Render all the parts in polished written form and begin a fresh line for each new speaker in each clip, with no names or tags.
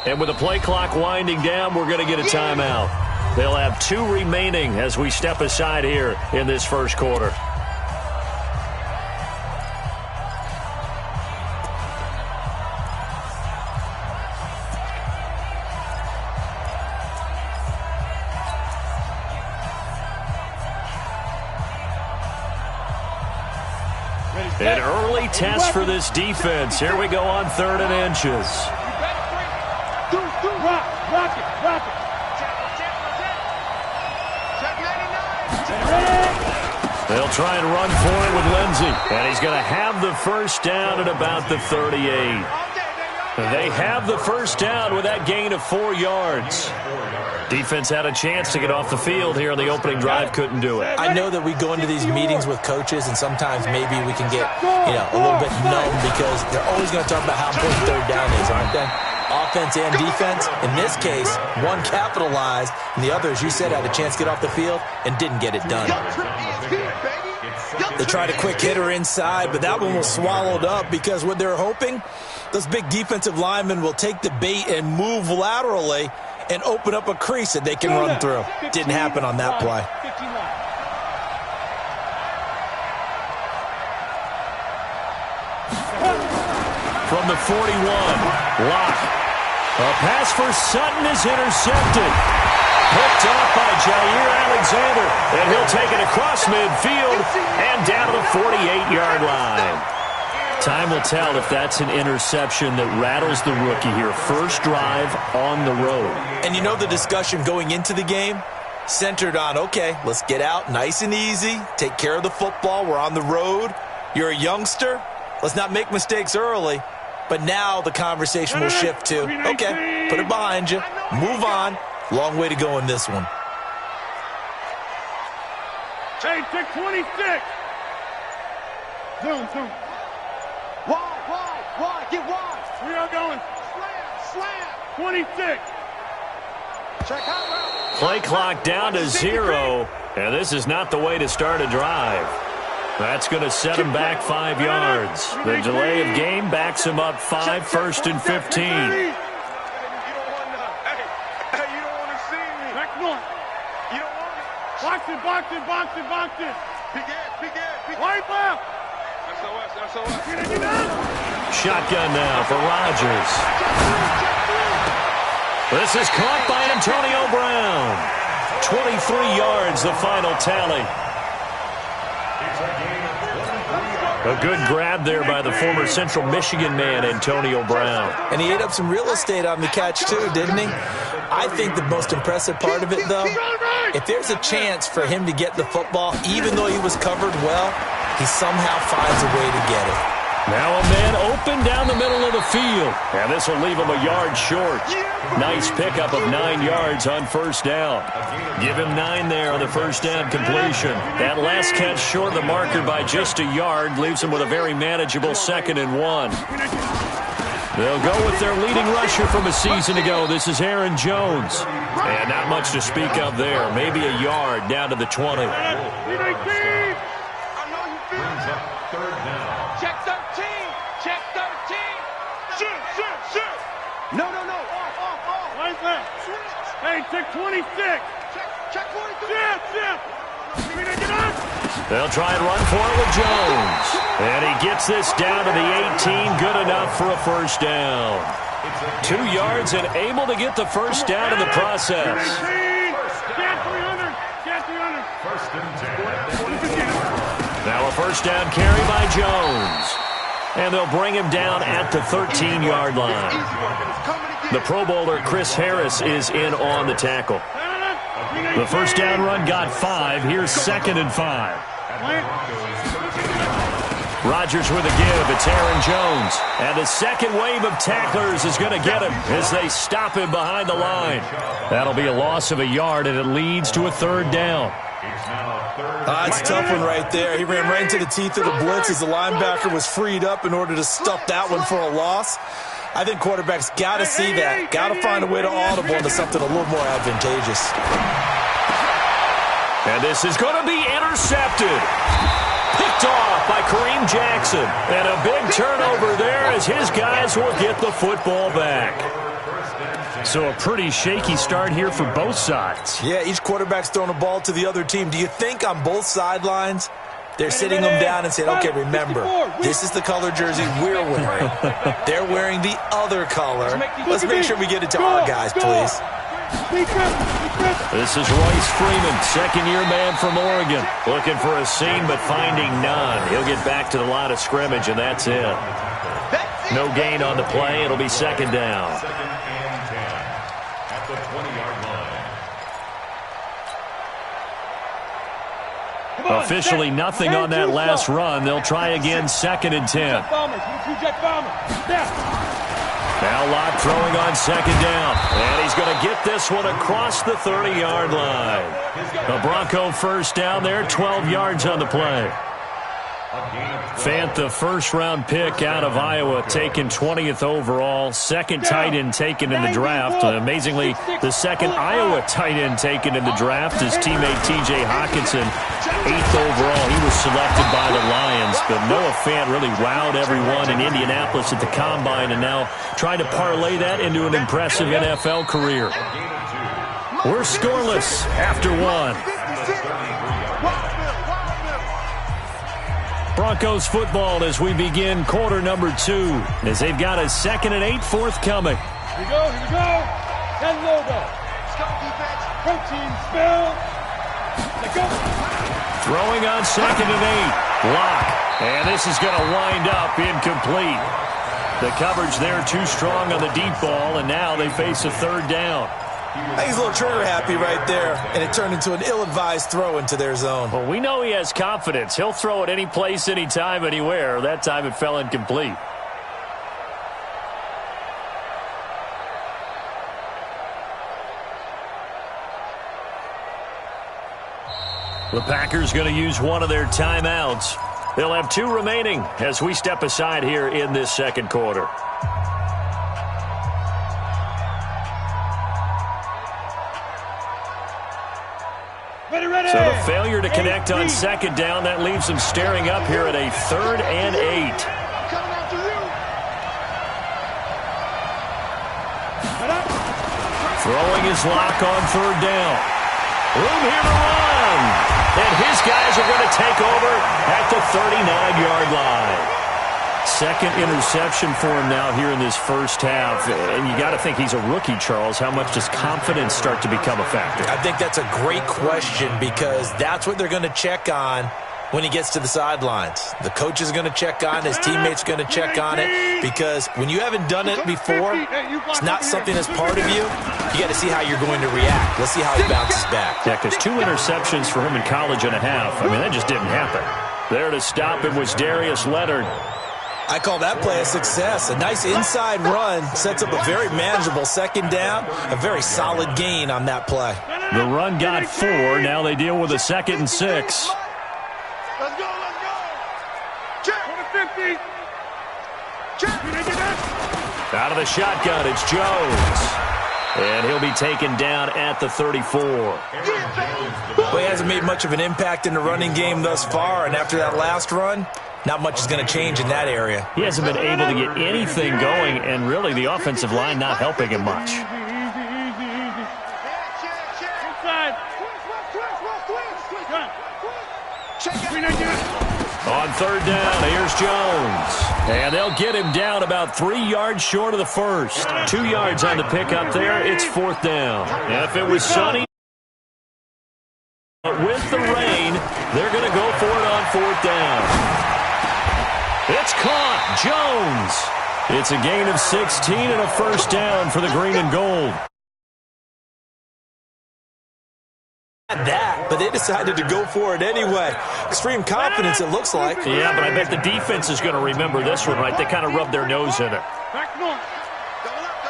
And with the play clock winding down, we're going to get a timeout. They'll have 2 remaining as we step aside here in this first quarter. An early test for this defense. Here we go on 3rd and inches.
Rock it.
They'll try and run for it with Lindsey. And he's going to have the first down at about the 38. They have the first down with that gain of 4 yards. Defense had a chance to get off the field here on the opening drive, couldn't do it.
I know that we go into these meetings with coaches, and sometimes maybe we can get, a little bit numb because they're always going to talk about how important 3rd down is, aren't they? Offense and defense. In this case, one capitalized, and the other, as you said, had a chance to get off the field and didn't get it done. They tried a quick hitter inside, but that one was swallowed up because what they're hoping, those big defensive linemen will take the bait and move laterally and open up a crease that they can run through. Didn't happen on that play.
From the 41, Locke. A pass for Sutton is intercepted. Picked off by Jair Alexander. And he'll take it across midfield and down to the 48-yard line. Time will tell if that's an interception that rattles the rookie here. First drive on the road.
And you know the discussion going into the game? Centered on, okay, let's get out nice and easy. Take care of the football. We're on the road. You're a youngster. Let's not make mistakes early. But now the conversation will shift to, okay, put it behind you. Move on. Long way to go in this one.
Hey, check 26. Zoom. Wide, get wide. We are going. Slam. 26. Check out.
Play clock down to 0, and this is not the way to start a drive. That's going to set him back 5 yards. The delay of game backs him up 5, 1st and 15.
You don't want to see me. Back north. You don't want it. Box it. Peek. Right left. SOS.
Shotgun now for Rodgers. This is caught by Antonio Brown. 23 yards, the final tally. A good grab there by the former Central Michigan man, Antonio Brown.
And he ate up some real estate on the catch, too, didn't he? I think the most impressive part of it, though, if there's a chance for him to get the football, even though he was covered well, he somehow finds a way to get it.
Now a man open down the middle of the field. And this will leave him a yard short. Nice pickup of 9 yards on first down. Give him 9 there on the first down completion. That last catch short of the marker by just a yard leaves him with a very manageable 2nd and 1. They'll go with their leading rusher from a season ago. This is Aaron Jones. And not much to speak of there. Maybe a yard down to the 20.
Hey, check 26. Check 23.
They'll try and run for it with Jones. And he gets this down to the 18. Good enough for a first down. 2 yards and able to get the first down in the process. Now a first down carry by Jones. And they'll bring him down at the 13-yard line. The Pro Bowler Chris Harris is in on the tackle. The first down run got 5. Here's 2nd and 5. Rodgers with a give. It's Aaron Jones. And the second wave of tacklers is going to get him as they stop him behind the line. That'll be a loss of a yard, and it leads to a 3rd down.
It's a tough one right there. He ran right into the teeth of the blitz as the linebacker was freed up in order to stuff that one for a loss. I think quarterbacks got to see that. Got to find a way to audible into something a little more advantageous.
And this is going to be intercepted. Picked off by Kareem Jackson. And a big turnover there as his guys will get the football back. So a pretty shaky start here for both sides.
Yeah, each quarterback's throwing a ball to the other team. Do you think on both sidelines they're sitting them down and saying, okay, remember, this is the color jersey we're wearing. They're wearing the other color. Let's make sure we get it to our guys, please.
This is Royce Freeman, second-year man from Oregon. Looking for a seam, but finding none. He'll get back to the line of scrimmage, and that's it. No gain on the play. It'll be second down.
At the 20-yard line.
Officially nothing on that last run. They'll try again, second and 10. Now Locke throwing on second down. And he's going to get this one across the 30-yard line. The Bronco first down there, 12 yards on the play. Fant, the first-round pick out of Iowa, taken 20th overall. Second tight end taken in the draft. Amazingly, the second Iowa tight end taken in the draft is teammate T.J. Hockenson. 8th overall, he was selected by the Lions. But Noah Fant really wowed everyone in Indianapolis at the Combine and now trying to parlay that into an impressive NFL career. We're scoreless after one. Broncos football as we begin quarter number 2, as they've got a 2nd and 8 forthcoming.
Here we go. And logo. Protein spill. Let go.
Throwing on 2nd and 8. Block. And this is going to wind up incomplete. The coverage there too strong on the deep ball, and now they face a third down.
I think he's a little trigger happy right there, and it turned into an ill-advised throw into their zone.
Well, we know he has confidence. He'll throw it any place, anytime, anywhere. That time it fell incomplete. The Packers going to use one of their timeouts. They'll have 2 remaining as we step aside here in this second quarter. So the failure to connect on second down, that leaves them staring up here at a 3rd and 8. Throwing his lock on 3rd down. Room here to run. And his guys are going to take over at the 39-yard line. Second interception for him now here in this first half. And you got to think he's a rookie, Charles. How much does confidence start to become a factor?
I think that's a great question because that's what they're going to check on when he gets to the sidelines. The coach is going to check on it. His teammates are going to check on it because when you haven't done it before, it's not something that's part of you. You got to see how you're going to react. Let's see how he bounces back.
Yeah, because 2 interceptions for him in college and a half. I mean, that just didn't happen. There to stop him was Darius Leonard.
I call that play a success. A nice inside run sets up a very manageable second down. A very solid gain on that play.
The run got 4. Now they deal with a 2nd and 6.
Let's go. Check. 50. Check.
Out of the shotgun, it's Jones. And he'll be taken down at the 34.
Well, he hasn't made much of an impact in the running game thus far, and after that last run, not much is going to change in that area.
He hasn't been able to get anything going, and really the offensive line not helping him much. On 3rd down, here's Jones. And they'll get him down about 3 yards short of the first. 2 yards on the pickup there. It's 4th down. And if it was sunny, but with the rain, they're going to go for it on 4th down. It's caught. Jones. It's a gain of 16 and a first down for the green and gold.
That, but they decided to go for it anyway. Extreme confidence, it looks like.
Yeah, but I bet the defense is going to remember this one, right? They kind of rubbed their nose in it.
Back north. Double up.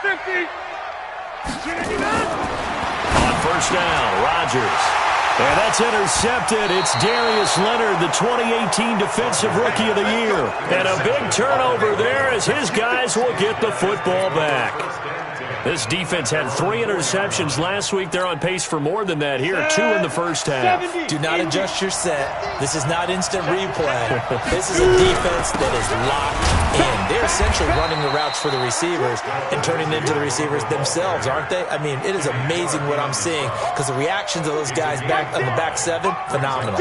50.
On first down, Rodgers. And that's intercepted. It's Darius Leonard, the 2018 Defensive Rookie of the Year. And a big turnover there as his guys will get the football back. This defense had 3 interceptions last week. They're on pace for more than that here. 2 in the first half.
Do not adjust your set. This is not instant replay. This is a defense that is locked in. They're essentially running the routes for the receivers and turning into the receivers themselves, aren't they? I mean, it is amazing what I'm seeing because the reactions of those guys back on the back 7, phenomenal.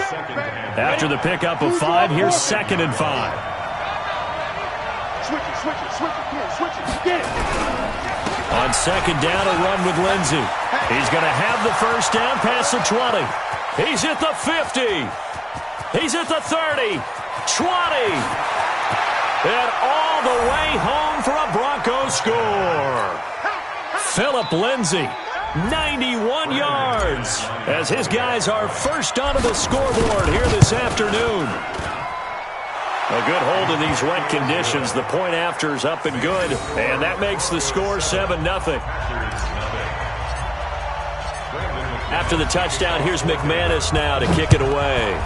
After the pickup of 5, here's 2nd and 5.
Switch it. Get it.
On 2nd down, a run with Lindsey. He's going to have the first down past the 20. He's at the 50. He's at the 30. 20. And all the way home for a Broncos score. Philip Lindsey, 91 yards, as his guys are first onto the scoreboard here this afternoon. A good hold in these wet conditions. The point after is up and good, and that makes the score 7-0. After the touchdown, here's McManus now to kick it away.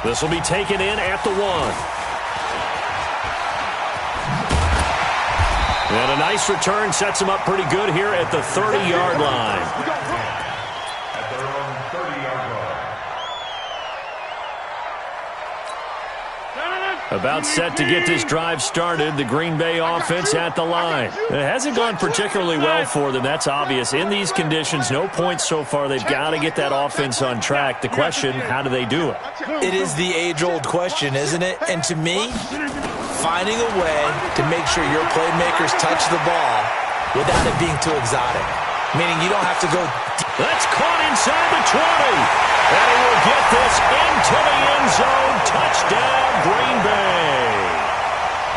This will be taken in at the 1. And a nice return sets him up pretty good here at the 30-yard line. About set to get this drive started. The Green Bay offense at the line. It hasn't gone particularly well for them. That's obvious. In these conditions, no points so far. They've got to get that offense on track. The question, how do they do it?
It is the age-old question, isn't it? And to me, finding a way to make sure your playmakers touch the ball without it being too exotic. Meaning you don't have to go.
That's caught inside the 20. And he will get this into the end zone. Touchdown, Green Bay.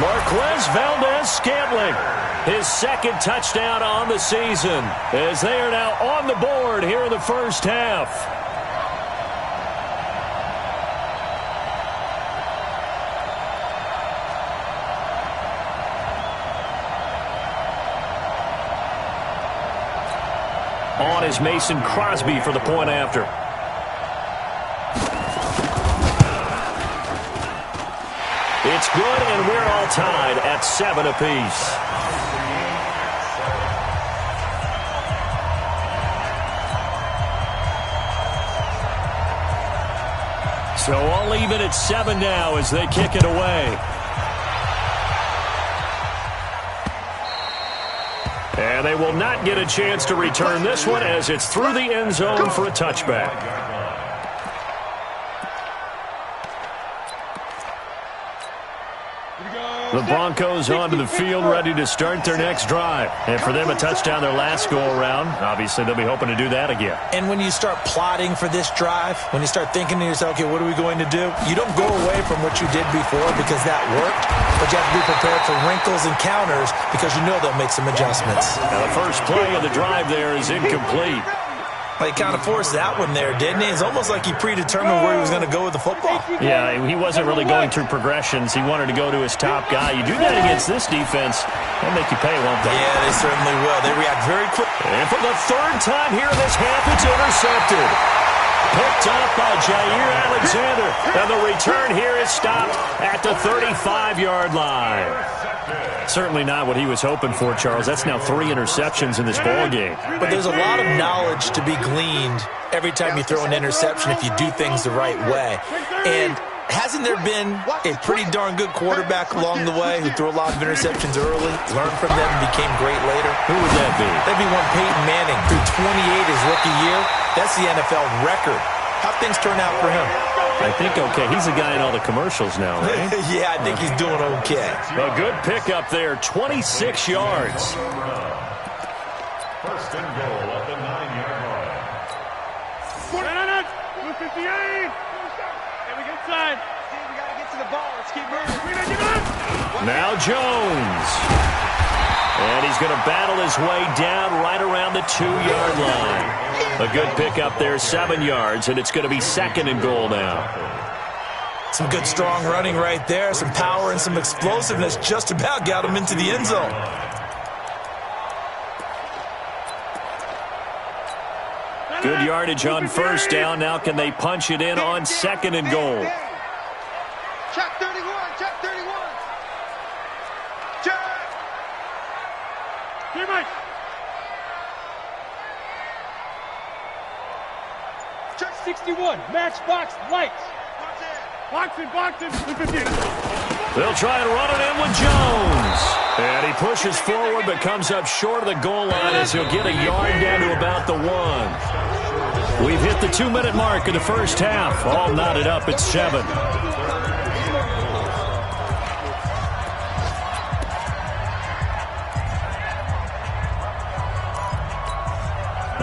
Marquez Valdez-Scantling, his 2nd touchdown on the season, as they are now on the board here in the first half. On is Mason Crosby for the point after. It's good, and we're all tied at 7 apiece. So all even at 7 now as they kick it away. And they will not get a chance to return this one as it's through the end zone for a touchback. The Broncos onto the field, ready to start their next drive. And for them, a touchdown their last go-around. Obviously, they'll be hoping to do that again.
And when you start plotting for this drive, when you start thinking to yourself, okay, what are we going to do? You don't go away from what you did before because that worked, but you have to be prepared for wrinkles and counters because you know they'll make some adjustments.
Now, the first play of the drive there is incomplete.
He kind of forced that one there, didn't he? It's almost like he predetermined where he was going to go with the football.
Yeah, he wasn't really going through progressions. He wanted to go to his top guy. You do that against this defense, they'll make you pay, won't they?
Yeah, they certainly will. They react very quick.
And for the 3rd time here in this half, it's intercepted. Picked up by Jair Alexander. And the return here is stopped at the 35-yard line. Certainly not what he was hoping for, Charles. That's now 3 interceptions in this ballgame.
But there's a lot of knowledge to be gleaned every time you throw an interception if you do things the right way. And hasn't there been a pretty darn good quarterback along the way who threw a lot of interceptions early, learned from them, and became great later?
Who would that be?
That'd be one Peyton Manning, threw 28 his rookie year. That's the NFL record. How'd things turn out for him?
I think okay. He's the guy in all the commercials now, right?
Yeah, I think he's doing okay.
A good pickup there, 26 yards.
First and goal at the 9-yard line. 258. Hey, we get inside. We got to get to the ball. Let's keep moving.
Now Jones. And he's going to battle his way down right around the 2-yard line. A good pickup there, 7 yards, and it's going to be 2nd and goal now.
Some good strong running right there. Some power and some explosiveness just about got him into the end zone.
Good yardage on first down. Now can they punch it in on 2nd and goal?
Check 31, check 31. Check.
61, matchbox lights.
Boxing.
They'll try and run it in with Jones. And he pushes forward but comes up short of the goal line as he'll get a yard down to about the 1. We've hit the 2-minute mark of the first half. All knotted up at 7.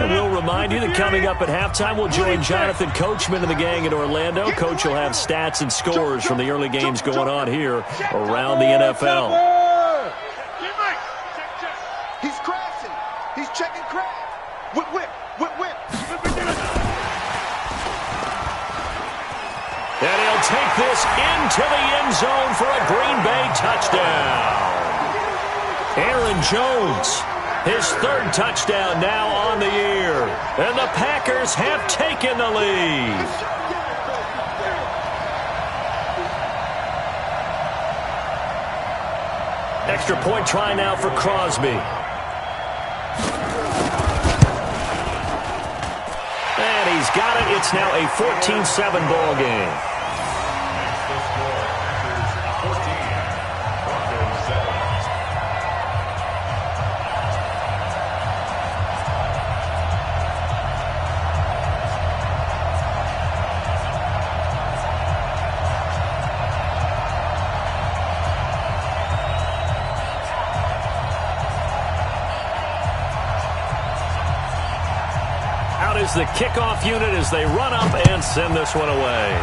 And we'll remind you that coming up at halftime, we'll join Jonathan Coachman and the gang in Orlando. Coach will have stats and scores from the early games going on here around the NFL.
He's crashing. He's checking crash. Whip.
And he'll take this into the end zone for a Green Bay touchdown. Aaron Jones, his 3rd touchdown now on the year. And the Packers have taken the lead. Extra point try now for Crosby. And he's got it. It's now a 14-7 ball game. Is the kickoff unit as they run up and send this one away.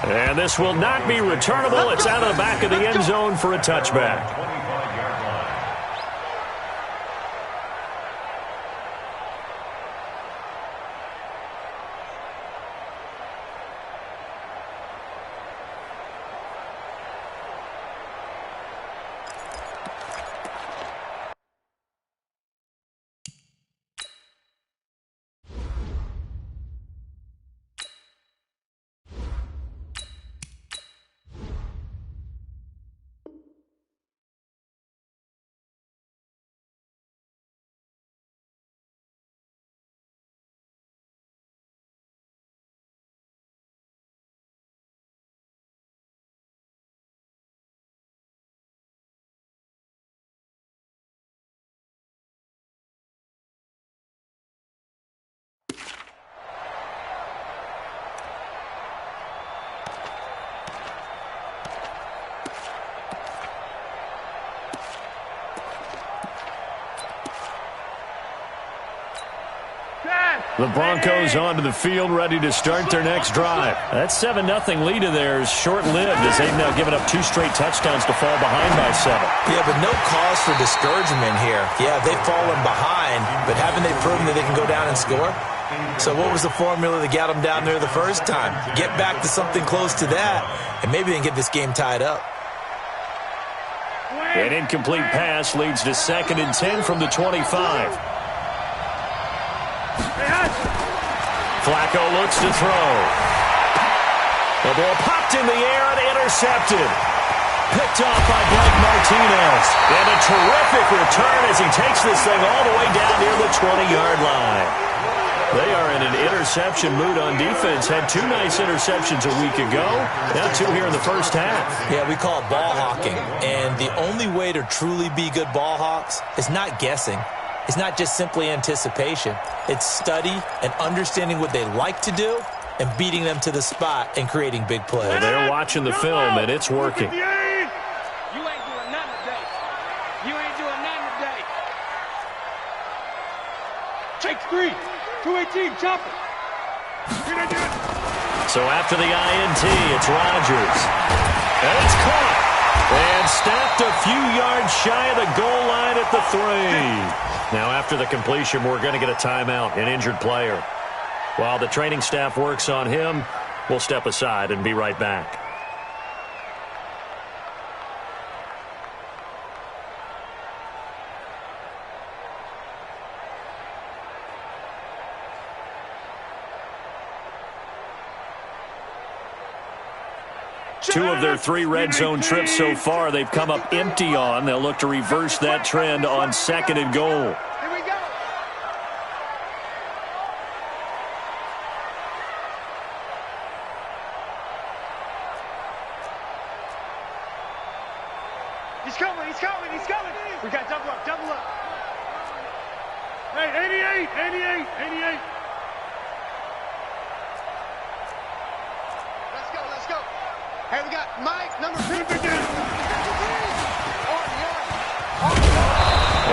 And this will not be returnable. It's out of the back of the end zone for a touchback. The Broncos onto the field, ready to start their next drive. That 7-0 lead of theirs short-lived as they've now given up 2 straight touchdowns to fall behind by 7.
Yeah, but no cause for discouragement here. Yeah, they've fallen behind, but haven't they proven that they can go down and score? So what was the formula that got them down there the first time? Get back to something close to that, and maybe they can get this game tied up.
An incomplete pass leads to 2nd and 10 from the 25. Flacco looks to throw. The ball popped in the air and intercepted. Picked off by Blake Martinez. And a terrific return as he takes this thing all the way down near the 20-yard line. They are in an interception mood on defense. Had 2 nice interceptions a week ago. Now 2 here in the first half.
Yeah, we call it ball hawking. And the only way to truly be good ball hawks is not guessing. It's not just simply anticipation. It's study and understanding what they like to do and beating them to the spot and creating big plays.
Well, they're watching the film, and it's working.
You ain't doing nothing today. You ain't doing nothing today. Take 3. 218, chop it.
So after the INT, it's Rodgers. And it's caught. And snapped a few yards shy of the goal line at the 3. Now after the completion, we're going to get a timeout, an injured player. While the training staff works on him, we'll step aside and be right back. Two of their 3 red zone trips so far, they've come up empty on. They'll look to reverse that trend on 2nd and goal.
Here we go.
coming, he's coming, he's coming. We got double up, double up.
Hey, 88, 88, 88.
Let's go. Hey, we got Mike, number 50.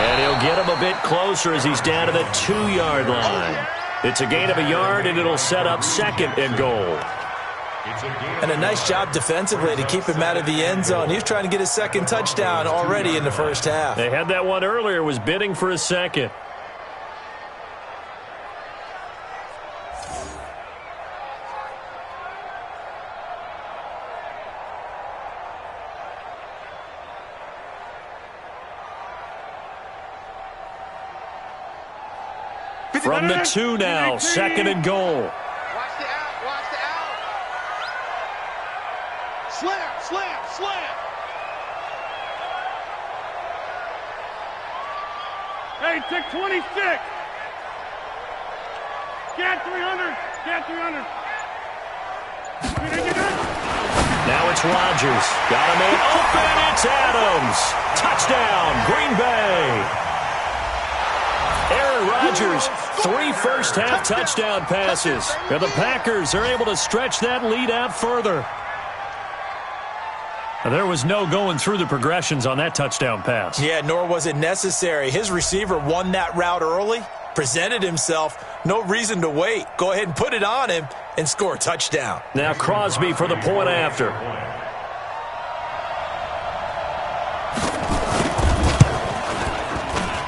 And he'll get him a bit closer as he's down to the 2-yard line. It's a gain of a yard, and it'll set up 2nd and goal.
And a nice job defensively to keep him out of the end zone. He's trying to get his 2nd touchdown already in the first half.
They had that one earlier, was bidding for a 2nd. From the 2 now, 2nd and goal.
Watch the out, watch the out. Slam.
Hey, tick 26. Scat 300.
Now it's Rodgers. Got a man open. It's Adams. Touchdown, Green Bay. Aaron Rodgers, 3 first-half touchdown passes. And the Packers are able to stretch that lead out further. There was no going through the progressions on that touchdown pass.
Yeah, nor was it necessary. His receiver won that route early, presented himself, no reason to wait. Go ahead and put it on him and score a touchdown.
Now Crosby for the point after.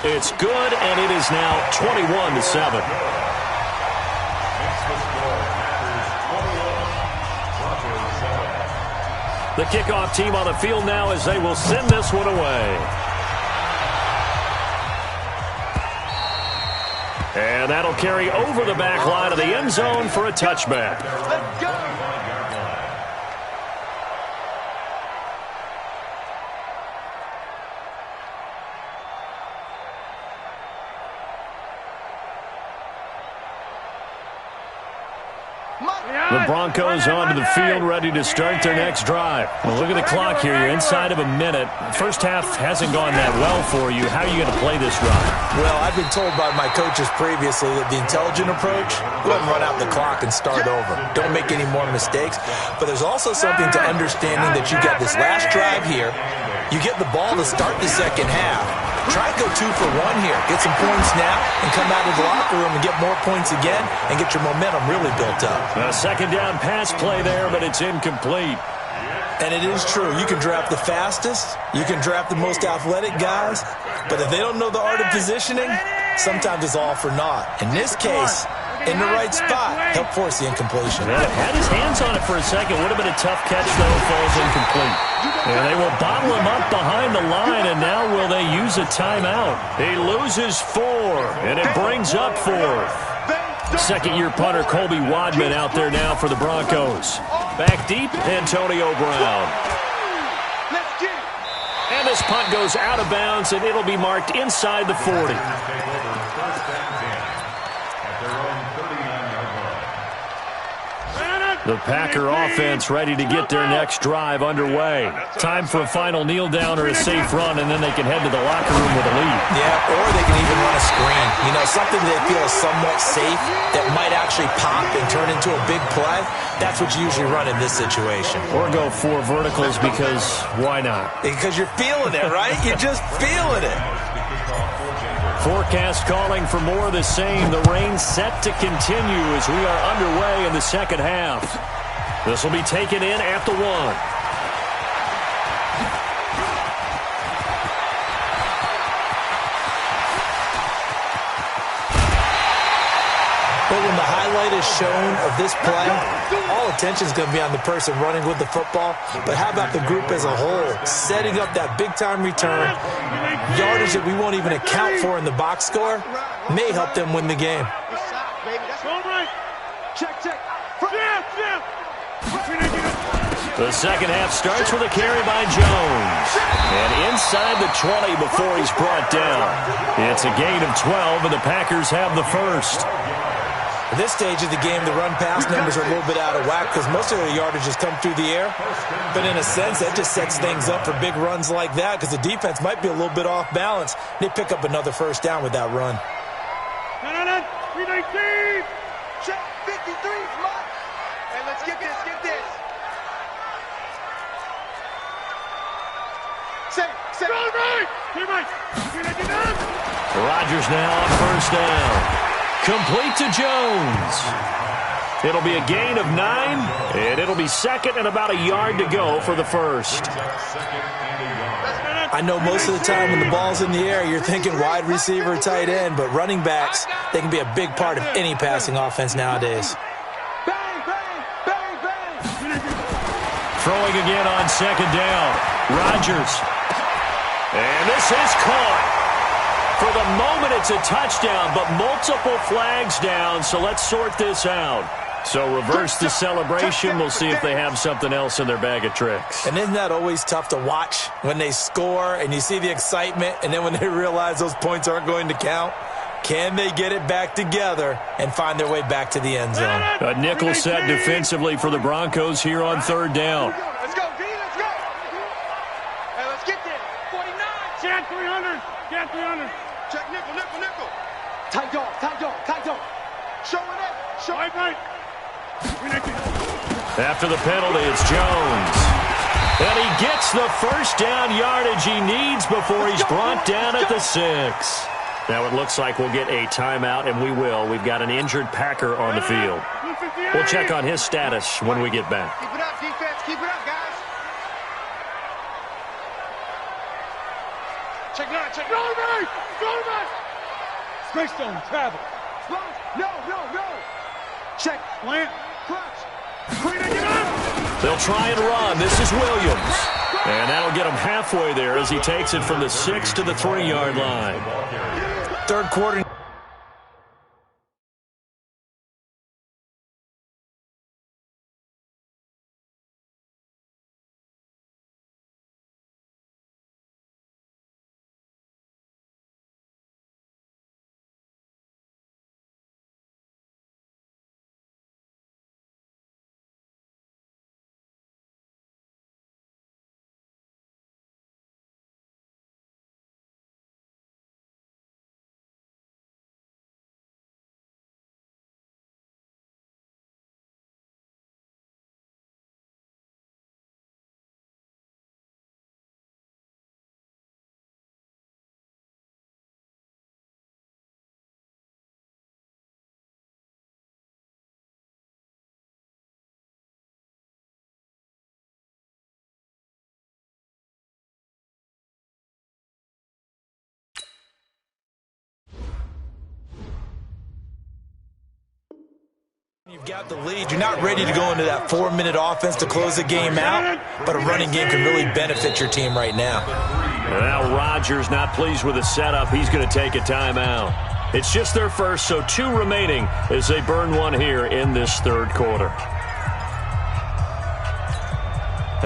It's good, and it is now 21-7. The kickoff team on the field now as they will send this one away. And that'll carry over the back line of the end zone for a touchback.
Let's go.
The Broncos onto the field, ready to start their next drive. Well, look at the clock here. You're inside of a minute. First half hasn't gone that well for you. How are you going to play this drive?
Well, I've been told by my coaches previously that the intelligent approach, go ahead and run out the clock and start over. Don't make any more mistakes. But there's also something to understanding that you get this last drive here. You get the ball to start the second half. Try to go 2 for 1 here. Get some points now and come out of the locker room and get more points again and get your momentum really built up.
A second down pass play there, but it's incomplete.
And it is true. You can draft the fastest. You can draft the most athletic guys. But if they don't know the art of positioning, sometimes it's all for naught. In this case, in the right spot, help force the incompletion.
Yeah, had his hands on it for a second. Would have been a tough catch, though. Falls incomplete. And they will bottle him up behind the line, and now will they use a timeout? He loses 4, and it brings up 4th. Second-year punter Colby Wadman out there now for the Broncos. Back deep, Antonio Brown. And this punt goes out of bounds, and it'll be marked inside the 40. The Packer offense ready to get their next drive underway. Time for a final kneel down or a safe run, and then they can head to the locker room with a lead.
Yeah, or they can even run a screen. You know, something they feel is somewhat safe that might actually pop and turn into a big play. That's what you usually run in this situation.
Or go 4 verticals because why not?
Because you're feeling it, right? You're just feeling it.
Forecast calling for more of the same. The rain set to continue as we are underway in the second half. This will be taken in at the 1.
But when the highlight is shown of this play, all attention is going to be on the person running with the football. But how about the group as a whole, setting up that big-time return, yardage that we won't even account for in the box score, may help them win the game.
The second half starts with a carry by Jones. And inside the 20 before he's brought down. It's a gain of 12, and the Packers have the first.
At this stage of the game, the run-pass numbers are a little bit out of whack because most of their yardage has come through the air. But in a sense, that just sets things up for big runs like that because the defense might be a little bit off balance. They pick up another first down with that run.
319!
Check 53, lock. Hey, let's get this, get this. Say.
Go right! Teammate! 319!
Rodgers now on first down. Complete to Jones. It'll be a gain of 9, and it'll be second and about a yard to go for the first.
I know most of the time when the ball's in the air, you're thinking wide receiver, tight end, but running backs, they can be a big part of any passing offense nowadays.
Bang, bang, bang, bang.
Throwing again on second down. Rodgers. And this is caught. For the moment, it's a touchdown, but multiple flags down, so let's sort this out. So reverse the celebration. We'll see if they have something else in their bag of tricks.
And isn't that always tough to watch when they score and you see the excitement, and then when they realize those points aren't going to count? Can they get it back together and find their way back to the end zone?
A nickel set defensively for the Broncos here on third down.
Let's go, D, let's go. Hey, let's get there. 49.
Chad 300! Chad 300!
Check nickel. Tight dog. Show it up.
Right! 319!
After the penalty, it's Jones. And he gets the first down yardage he needs before he's brought down at the 6. Now it looks like we'll get a timeout, and we will. We've got an injured Packer on the field. We'll check on his status when we get back.
Keep it up, defense. Keep it up, guys. Check it out.
Go right!
Straight stone, travel. No. Check.
Plant.
Crunch.
319!
They'll try and run. This is Williams. And that'll get him halfway there as he takes it from the 6 to the 3-yard line.
Third quarter. You've got the lead. You're not ready to go into that 4-minute offense to close the game out, but a running game can really benefit your team right now.
Now Rodgers not pleased with the setup. He's going to take a timeout. It's just their first, so 2 remaining as they burn one here in this third quarter.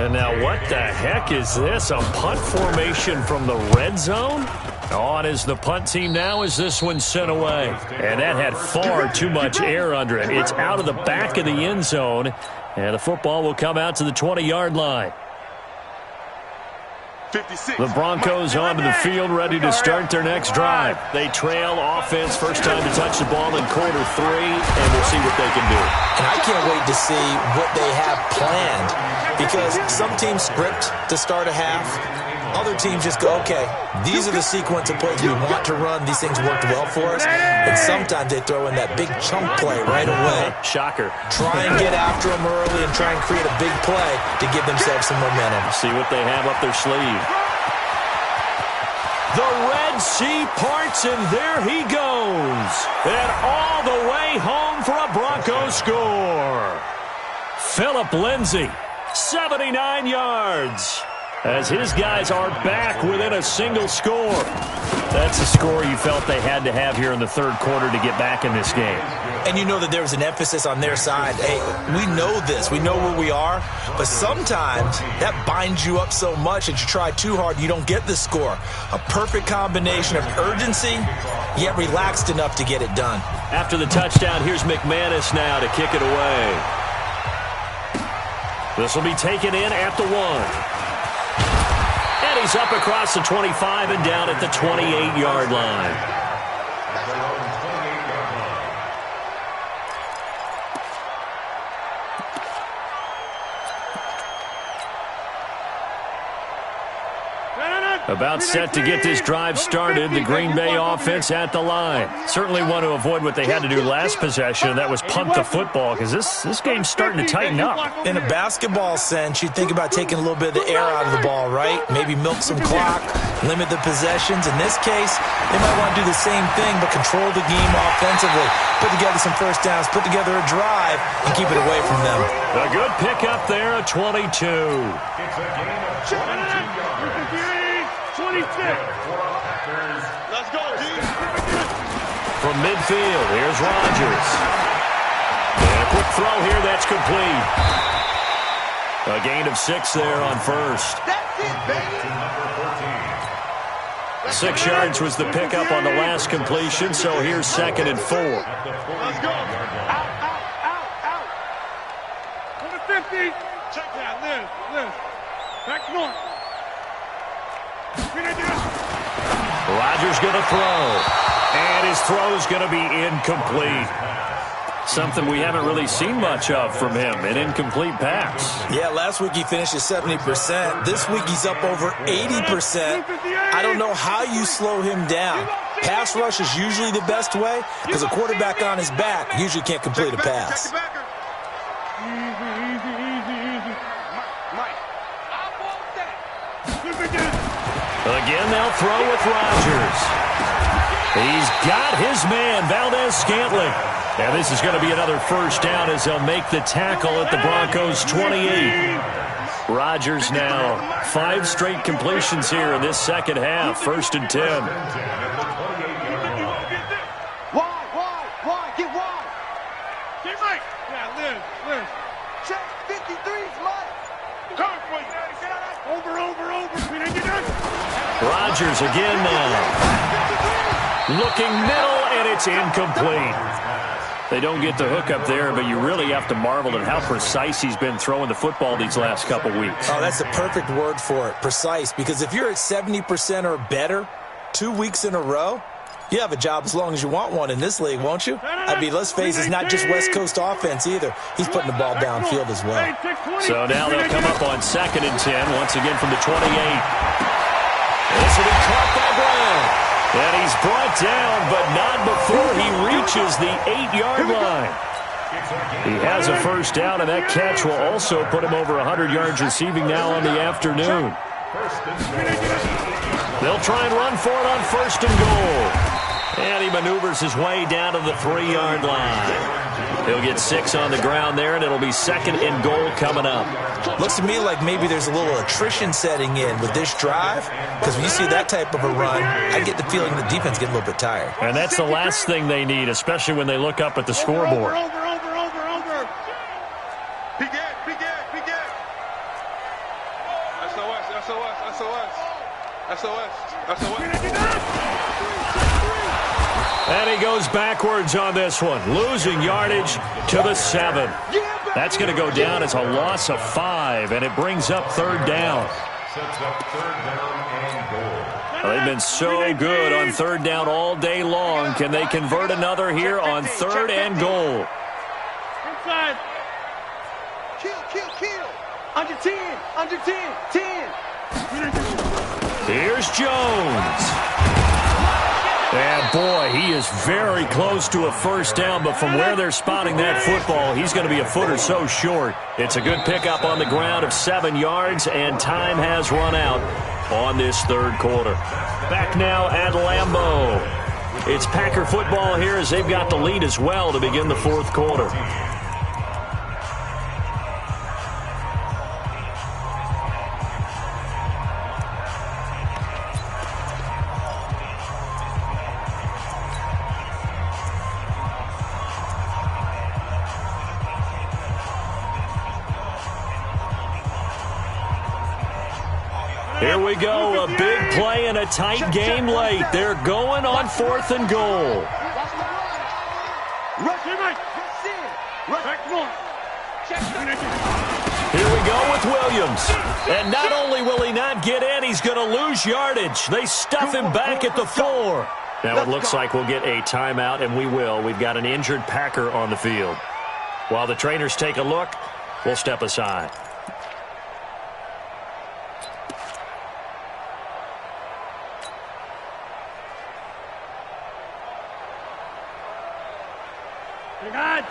And now what the heck is this? A punt formation from the red zone? On is the punt team now as this one's sent away. And that had far too much air under it. It's out of the back of the end zone. And the football will come out to the 20-yard line.
56.
The Broncos onto the field, ready to start their next drive. They trail offense, first time to touch the ball in quarter 3, and we'll see what they can do.
And I can't wait to see what they have planned, because some teams script to start a half. Other teams just go, okay, these are the sequence of plays we want to run. These things worked well for us. And sometimes they throw in that big chunk play right away.
Shocker.
Try and get after them early and try and create a big play to give themselves some momentum.
See what they have up their sleeve. The Red Sea parts, and there he goes. And all the way home for a Broncos score. Phillip Lindsay, 79 yards. as his guys are back within a single score. That's the score you felt they had to have here in the third quarter to get back in this game.
And you know that there was an emphasis on their side. Hey, we know this. We know where we are. But sometimes that binds you up so much that you try too hard, you don't get the score. A perfect combination of urgency, yet relaxed enough to get it done.
After the touchdown, here's McManus now to kick it away. This will be taken in at the 1. And he's up across the 25 and down at the 28-yard line. About set to get this drive started, the Green Bay offense at the line. Certainly want to avoid what they had to do last possession, that was punt the football, because this game's starting to tighten up.
In a basketball sense, you think about taking a little bit of the air out of the ball, right? Maybe milk some clock, limit the possessions. In this case, they might want to do the same thing, but control the game offensively. Put together some first downs, put together a drive, and keep it away from them.
A good pickup there, a 22.
It's a gain of 22 yards. 26. Let's go, G.
From midfield, here's Rodgers. And a quick throw here, that's complete. A gain of 6 there on first.
That's it, baby.
6 yards was the pickup on the last completion, so here's 2nd and 4.
Let's go. Out. Number 50. Check that, Liz. Back north.
Rodgers going to throw. And his throw's going to be incomplete. Something we haven't really seen much of from him, an incomplete pass.
Yeah, last week he finished at 70%. This week he's up over 80%. I don't know how you slow him down. Pass rush is usually the best way because a quarterback on his back usually can't complete a pass.
Easy. Mike.
Again, they'll throw with Rodgers. He's got his man, Valdez-Scantling. And this is going to be another first down as they'll make the tackle at the Broncos' 28. Rodgers now 5 straight completions here in this second half. 1st and 10.
Wide. Get wide. Get right. Yeah, Liz. Check 53's Mike. Come for you. Over.
Rodgers again now. Looking middle, and it's incomplete. They don't get the hook up there, but you really have to marvel at how precise he's been throwing the football these last couple weeks.
Oh, that's the perfect word for it, precise. Because if you're at 70% or better 2 weeks in a row, you have a job as long as you want one in this league, won't you? I mean, let's face it, it's not just West Coast offense either. He's putting the ball downfield as well.
So now they'll come up on 2nd and 10, once again from the 28. This will be caught by Brown. And he's brought down, but not before he reaches the 8-yard line. He has a first down, and that catch will also put him over 100 yards receiving now on the afternoon. They'll try and run for it on 1st and goal. And he maneuvers his way down to the 3-yard line. He'll get 6 on the ground there, and it'll be 2nd and goal coming up.
Looks to me like maybe there's a little attrition setting in with this drive, because when you see that type of a run, I get the feeling the defense getting a little bit tired.
And that's the last thing they need, especially when they look up at the scoreboard.
Over. SOS.
And he goes backwards on this one, losing yardage to the 7. That's going to go down as a loss of 5, and it brings up 3rd down. Well, they've been so good on 3rd down all day long. Can they convert another here on 3rd and goal?
Inside. Kill. Under 10.
Here's Jones. And, boy, he is very close to a first down, but from where they're spotting that football, he's going to be a foot or so short. It's a good pickup on the ground of 7 yards, and time has run out on this 3rd quarter. Back now at Lambeau. It's Packer football here as they've got the lead as well to begin the 4th quarter. we go. A big play and a tight game late. They're going on 4th and goal. Here we go with Williams. And not only will he not get in, he's going to lose yardage. They stuff him back at the 4. Now it looks like we'll get a timeout, and we will. We've got an injured Packer on the field. While the trainers take a look, we'll step aside.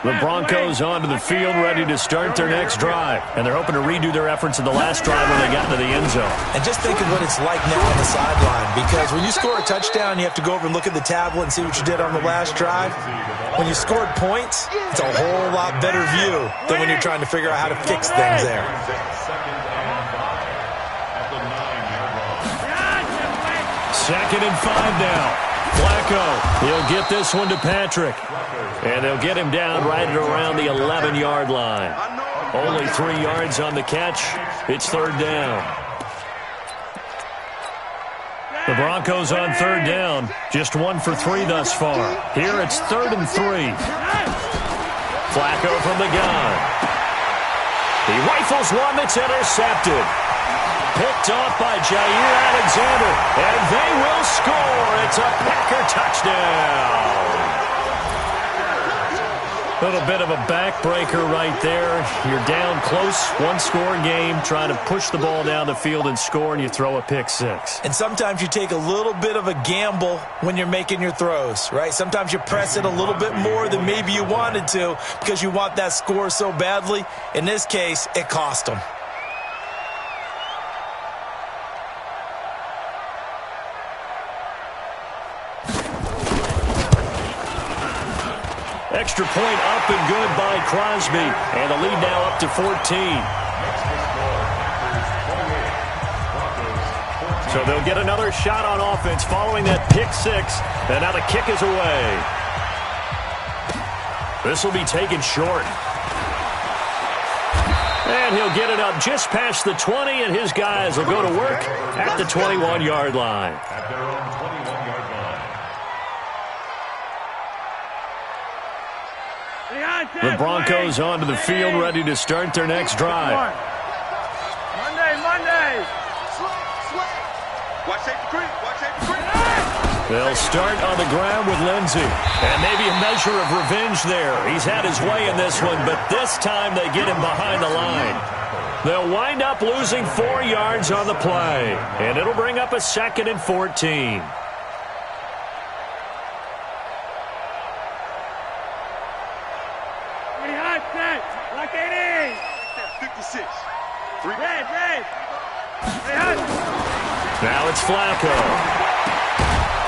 The Broncos onto the field, ready to start their next drive. And they're hoping to redo their efforts in the last drive when they got into the end zone.
And just think of what it's like now on the sideline, because when you score a touchdown, you have to go over and look at the tablet and see what you did on the last drive. When you scored points, it's a whole lot better view than when you're trying to figure out how to fix things there.
Second and 5 now. Flacco, he'll get this one to Patrick. And they'll get him down right at around the 11-yard line. Only 3 yards on the catch. It's 3rd down. The Broncos on 3rd down. Just 1 for 3 thus far. Here it's 3rd and 3. Flacco from the gun. He rifles one that's intercepted. Picked off by Jair Alexander. And they will score. It's a Packer touchdown. A little bit of a backbreaker right there. You're down close, 1-score game, trying to push the ball down the field and score, and you throw a pick 6.
And sometimes you take a little bit of a gamble when you're making your throws, right? Sometimes you press it a little bit more than maybe you wanted to because you want that score so badly. In this case, it cost them.
Extra point up and good by Crosby. And the lead now up to 14. So they'll get another shot on offense following that pick 6. And now the kick is away. This will be taken short. And he'll get it up just past the 20, and his guys will go to work at the 21-yard line.
At their own 21-yard line.
The Broncos onto the field, ready to start their next drive.
Monday. Watch safety creep.
They'll start on the ground with Lindsey. And maybe a measure of revenge there. He's had his way in this one, but this time they get him behind the line. They'll wind up losing 4 yards on the play. And it'll bring up a 2nd and 14. Now it's Flacco.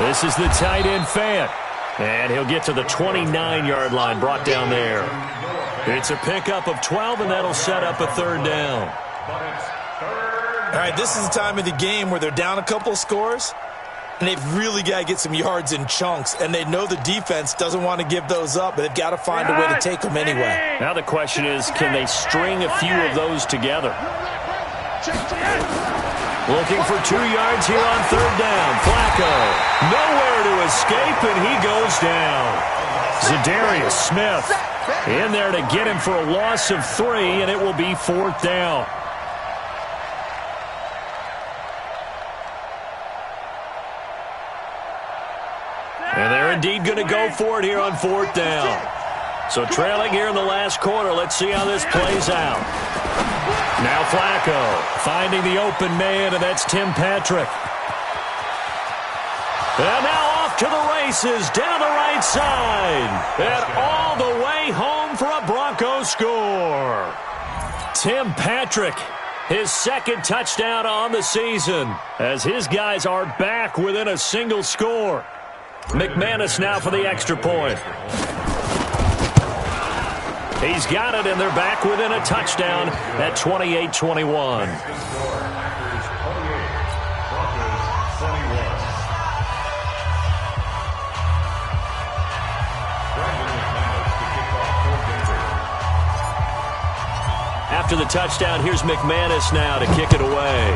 This is the tight end, Fant. And he'll get to the 29-yard line, brought down there. It's a pickup of 12, and that'll set up a 3rd down.
All right, this is the time of the game where they're down a couple of scores, and they've really got to get some yards in chunks, and they know the defense doesn't want to give those up, but they've got to find a way to take them anyway.
Now the question is, can they string a few of those together? Looking for 2 yards here on 3rd down. Flacco, nowhere to escape, and he goes down. Zadarius Smith in there to get him for a loss of 3, and it will be 4th down. And they're indeed going to go for it here on 4th down. So trailing here in the last quarter, let's see how this plays out. Now Flacco finding the open man, and that's Tim Patrick. And now off to the races down the right side. And all the way home for a Broncos score. Tim Patrick, his 2nd touchdown on the season, as his guys are back within a single score. McManus now for the extra point. He's got it, and they're back within a touchdown at 28-21. After the touchdown, here's McManus now to kick it away.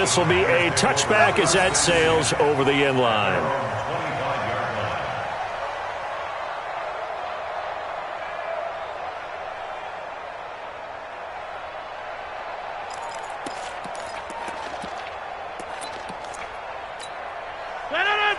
this will be a touchback as that sails over the end line.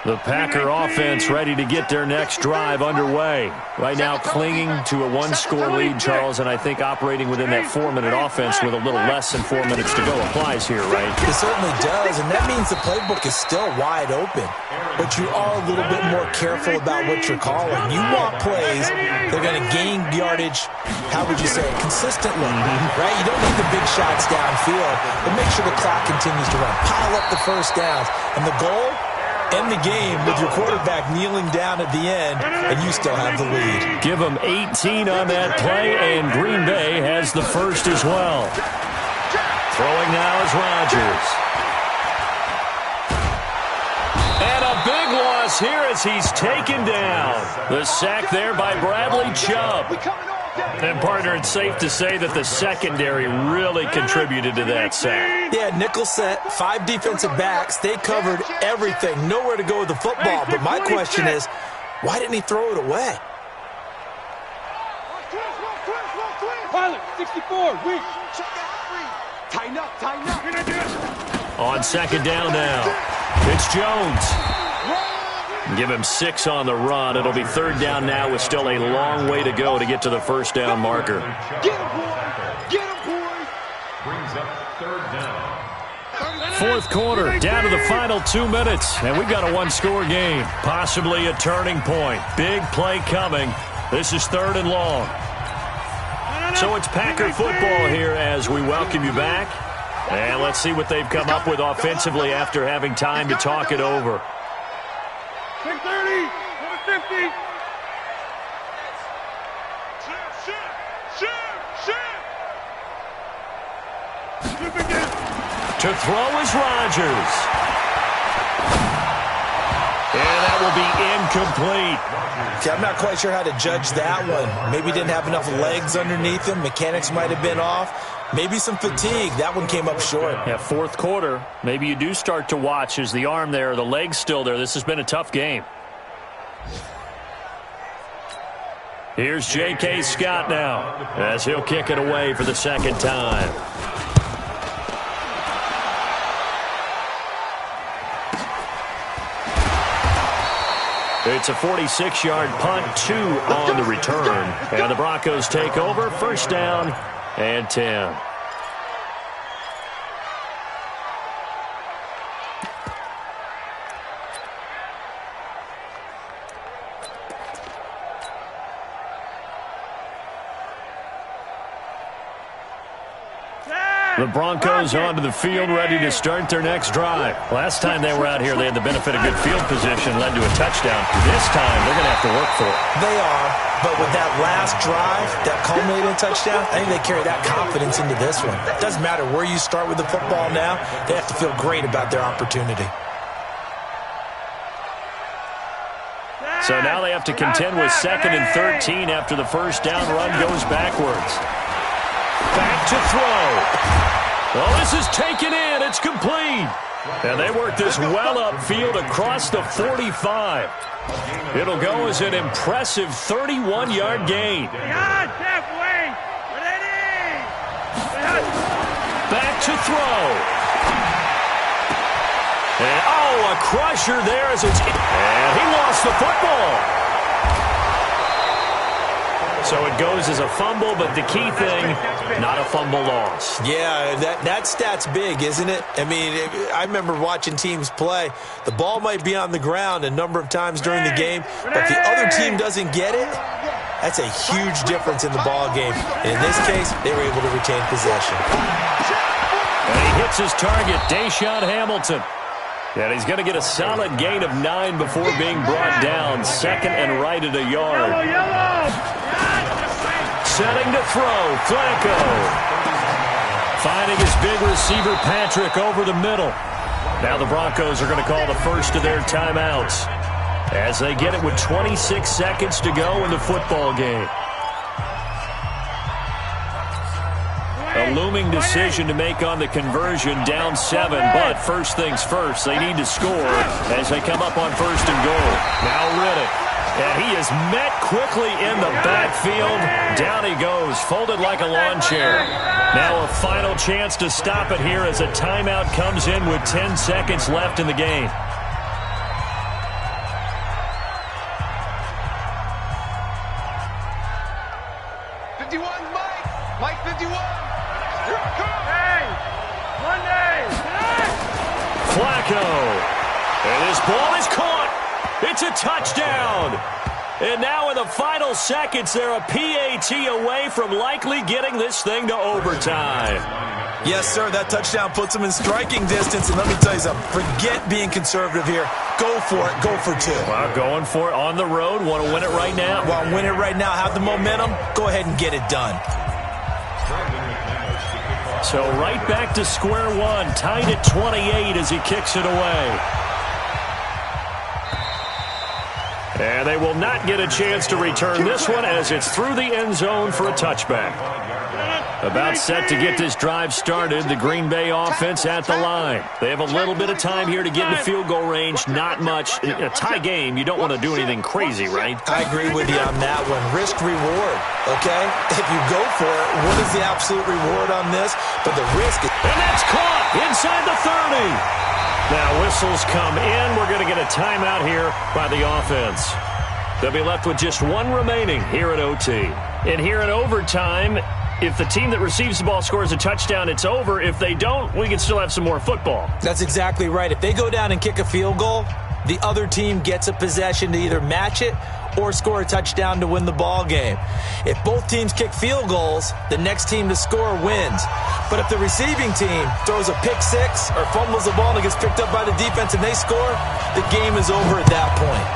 The Packer offense ready to get their next drive underway. Right now clinging to a one-score lead, Charles, and I think operating within that 4-minute offense with a little less than 4 minutes to go applies here, right?
It certainly does, and that means the playbook is still wide open. But you are a little bit more careful about what you're calling. You want plays that are going to gain yardage, how would you say, consistently, right? You don't need the big shots downfield, but make sure the clock continues to run. Pile up the first downs, and the goal? End the game with your quarterback kneeling down at the end, and you still have the lead.
Give them 18 on that play, and Green Bay has the first as well. Throwing now is Rodgers. And a big loss here as he's taken down. The sack there by Bradley Chubb. And, partner, it's safe to say that the secondary really contributed to that sack.
Yeah, nickel set, 5 defensive backs. They covered everything. Nowhere to go with the football. But my question is, why didn't he throw it away?
Pilot, 64, weak.
Tighten up, tighten up.
On second down now, it's Jones. Give him 6 on the run. It'll be third down now with still a long way to go to get to the first down marker.
Get him, boy. Get him, boy. Brings up third down.
Fourth quarter, down to the final 2 minutes, and we've got a one-score game. Possibly a turning point. Big play coming. This is third and long. So it's Packer football here as we welcome you back. And let's see what they've come up with offensively after having time to talk it over.
630, 50.
To throw is Rodgers. And that will be incomplete.
See, I'm not quite sure how to judge that one. Maybe didn't have enough legs underneath him. Mechanics might have been off. Maybe some fatigue. That one came up short.
Yeah, fourth quarter. Maybe you do start to watch as the arm there, the leg's still there. This has been a tough game. Here's J.K. Scott now as he'll kick it away for the second time. It's a 46-yard punt, 2 on the return. And the Broncos take over, first down and 10. The Broncos onto the field, ready to start their next drive. Last time they were out here, they had the benefit of good field position, led to a touchdown. This time, they're going to have to work for it.
They are, but with that last drive, that culminating touchdown, I think they carry that confidence into this one. It doesn't matter where you start with the football now. They have to feel great about their opportunity.
So now they have to contend with 2nd and 13 after the first down run goes backwards. Back to throw. Well, this is taken in. It's complete. And they work this well upfield across the 45. It'll go as an impressive 31-yard gain. Back to throw. And, a crusher there as it's... And he lost the football. So it goes as a fumble, but the key thing, not a fumble loss.
Yeah, that stat's big, isn't it? I mean, I remember watching teams play. The ball might be on the ground a number of times during the game, but the other team doesn't get it. That's a huge difference in the ball game. And in this case, they were able to retain possession.
And he hits his target, Deshaun Hamilton. And he's going to get a solid gain of 9 before being brought down. Second and right at a yard. Setting to throw, Flacco. Finding his big receiver, Patrick, over the middle. Now the Broncos are going to call the first of their timeouts as they get it with 26 seconds to go in the football game. A looming decision to make on the conversion, down 7. But first things first, they need to score as they come up on first and goal. Now Riddick. And he is met quickly in the backfield. Down he goes, folded like a lawn chair. Now a final chance to stop it here as a timeout comes in with 10 seconds left in the game.
Mike 51. Hey, Monday.
Flacco. And his ball is caught. It's a touchdown. And now in the final seconds, they're a PAT away from likely getting this thing to overtime.
Yes, sir, that touchdown puts them in striking distance. And let me tell you something, forget being conservative here. Go for it. Go for 2.
Well, going for it on the road. Want to win it right now?
Want to win it right now. Have the momentum. Go ahead and get it done.
So right back to square one, tied at 28 as he kicks it away. And they will not get a chance to return this one as it's through the end zone for a touchback. About set to get this drive started, the Green Bay offense at the line. They have a little bit of time here to get in the field goal range, not much. A tie game, you don't want to do anything crazy, right?
I agree with you on that one. Risk reward, okay? If you go for it, what is the absolute reward on this? But the risk is...
And that's caught inside the 30. Now whistles come in. We're going to get a timeout here by the offense. They'll be left with just one remaining here at OT. And here in overtime, if the team that receives the ball scores a touchdown, it's over. If they don't, we can still have some more football.
That's exactly right. If they go down and kick a field goal, the other team gets a possession to either match it or score a touchdown to win the ball game. If both teams kick field goals, the next team to score wins. But if the receiving team throws a pick six or fumbles the ball and it gets picked up by the defense and they score, the game is over at that point.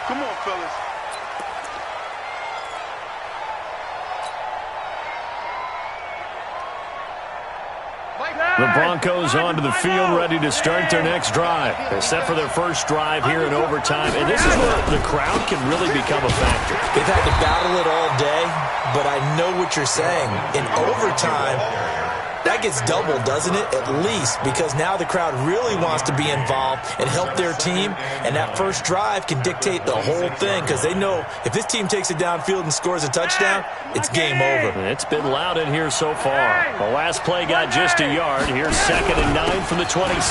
Come on, fellas.
The Broncos onto the field, ready to start their next drive. They're set for their first drive here in overtime, and this is where the crowd can really become a factor.
They've had to battle it all day, but I know what you're saying. In overtime, that gets doubled, doesn't it? At least, because now the crowd really wants to be involved and help their team, and that first drive can dictate the whole thing because they know if this team takes it downfield and scores a touchdown, it's game over.
It's been loud in here so far. The last play got just a yard. Here's 2nd and 9 from the 26.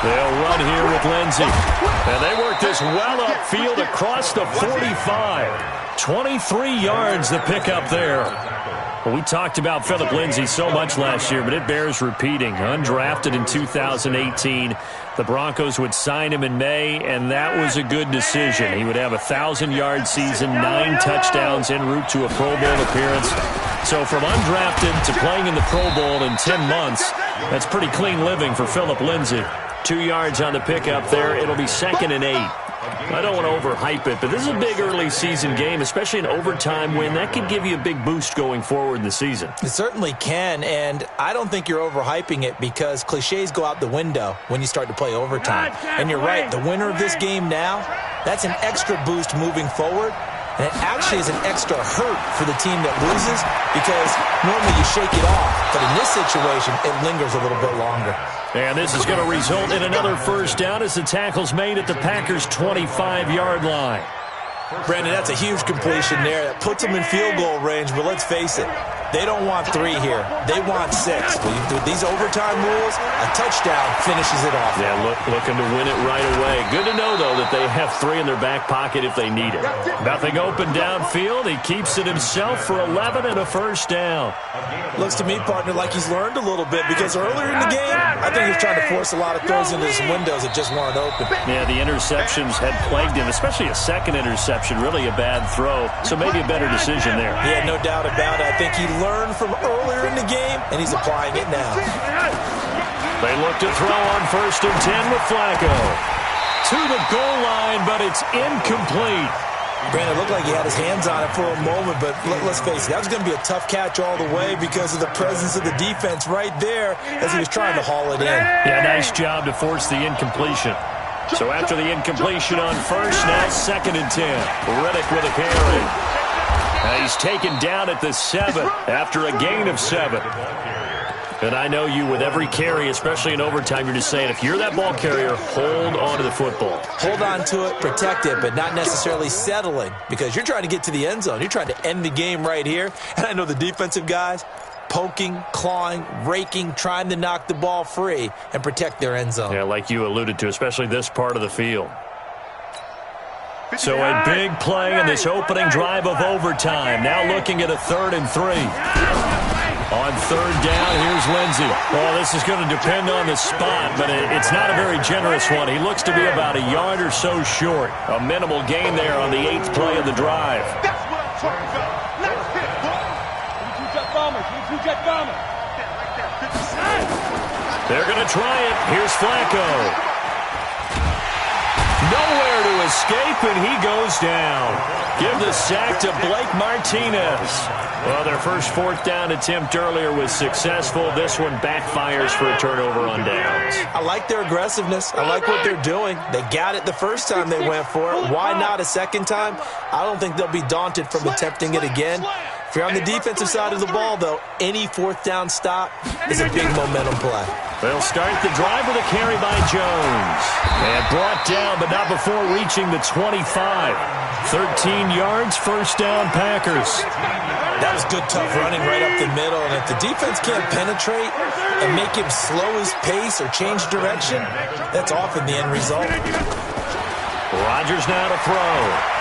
They'll run here with Lindsey. And they work this well upfield across the 45. 23 yards the pickup there. Well, we talked about Phillip Lindsay so much last year, but it bears repeating. Undrafted in 2018. The Broncos would sign him in May, and that was a good decision. He would have a 1,000-yard season, 9 touchdowns en route to a Pro Bowl appearance. So from undrafted to playing in the Pro Bowl in 10 months, that's pretty clean living for Phillip Lindsay. 2 yards on the pickup there. It'll be 2nd and 8. I don't want to overhype it, but this is a big early season game, especially an overtime win. That could give you a big boost going forward in the season.
It certainly can, and I don't think you're overhyping it because cliches go out the window when you start to play overtime. And you're right, the winner of this game now, that's an extra boost moving forward. And it actually is an extra hurt for the team that loses because normally you shake it off. But in this situation, it lingers a little bit longer.
And this is going to result in another first down as the tackle's made at the Packers' 25-yard line.
Brandon, that's a huge completion there. That puts them in field goal range, but let's face it, they don't want 3 here. They want 6. With these overtime rules, a touchdown finishes it off.
Yeah, looking to win it right away. Good to know, though, that they have 3 in their back pocket if they need it. Nothing open downfield. He keeps it himself for 11 and a first down.
Looks to me, partner, like he's learned a little bit because earlier in the game, I think he was trying to force a lot of throws into some windows that just weren't open.
Yeah, the interceptions had plagued him, especially a second interception, really a bad throw. So maybe a better decision there.
Yeah, no doubt about it. I think he learned from earlier in the game, and he's applying it now.
They look to throw on 1st and 10 with Flacco. To the goal line, but it's incomplete.
Brandon, it looked like he had his hands on it for a moment, but let's face it, that was going to be a tough catch all the way because of the presence of the defense right there as he was trying to haul it in.
Yeah, nice job to force the incompletion. So after the incompletion on first, now 2nd and 10. Riddick with a carry. He's taken down at the 7 after a gain of 7. And I know you, with every carry, especially in overtime, you're just saying, if you're that ball carrier, hold on to the football.
Hold on to it, protect it, but not necessarily settling, because you're trying to get to the end zone. You're trying to end the game right here. And I know the defensive guys poking, clawing, raking, trying to knock the ball free and protect their end zone.
Yeah, like you alluded to, especially this part of the field. So a big play in this opening drive of overtime. Now looking at a 3rd and 3. On 3rd down, here's Lindsey. Well, this is going to depend on the spot, but it's not a very generous one. He looks to be about a yard or so short. A minimal gain there on the 8th play of the drive.
That's what I'm talking about. Nice hit, boy.
They're going to try it. Here's Flacco. Nowhere to escape, and he goes down. Give the sack to Blake Martinez. Well, their first 4th down attempt earlier was successful. This one backfires for a turnover on downs.
I like their aggressiveness. I like what they're doing. They got it the first time they went for it. Why not a second time? I don't think they'll be daunted from attempting it again. If you're on the defensive side of the ball, though, any 4th down stop is a big momentum play.
They'll start the drive with a carry by Jones. And brought down, but not before reaching the 25. 13 yards, 1st down, Packers.
That was good, tough running right up the middle. And if the defense can't penetrate and make him slow his pace or change direction, that's often the end result.
Rodgers now to throw.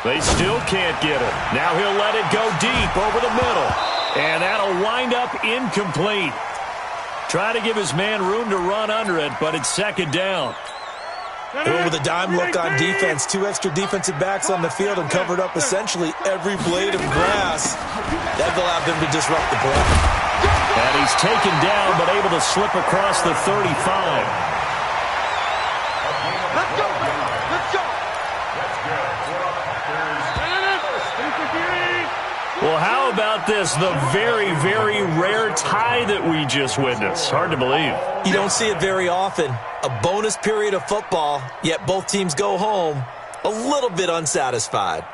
They still can't get it. Now he'll let it go deep over the middle. And that'll wind up incomplete. Try to give his man room to run under it, but it's 2nd down.
With a dime look on defense, 2 extra defensive backs on the field and covered up essentially every blade of grass. That will allow them to disrupt the play.
And he's taken down, but able to slip across the 35.
Let's go. Let's go.
Well, how about this? The very, very rare tie that we just witnessed. Hard to believe.
You don't see it very often. A bonus period of football, yet both teams go home a little bit unsatisfied.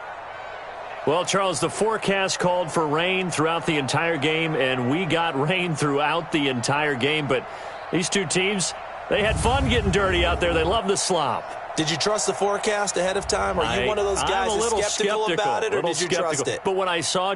Well, Charles, the forecast called for rain throughout the entire game, and we got rain throughout the entire game. But these two teams, they had fun getting dirty out there. They love the slop.
Did you trust the forecast ahead of time? Are you one of those guys who's skeptical about it, or did you trust it?
But when I saw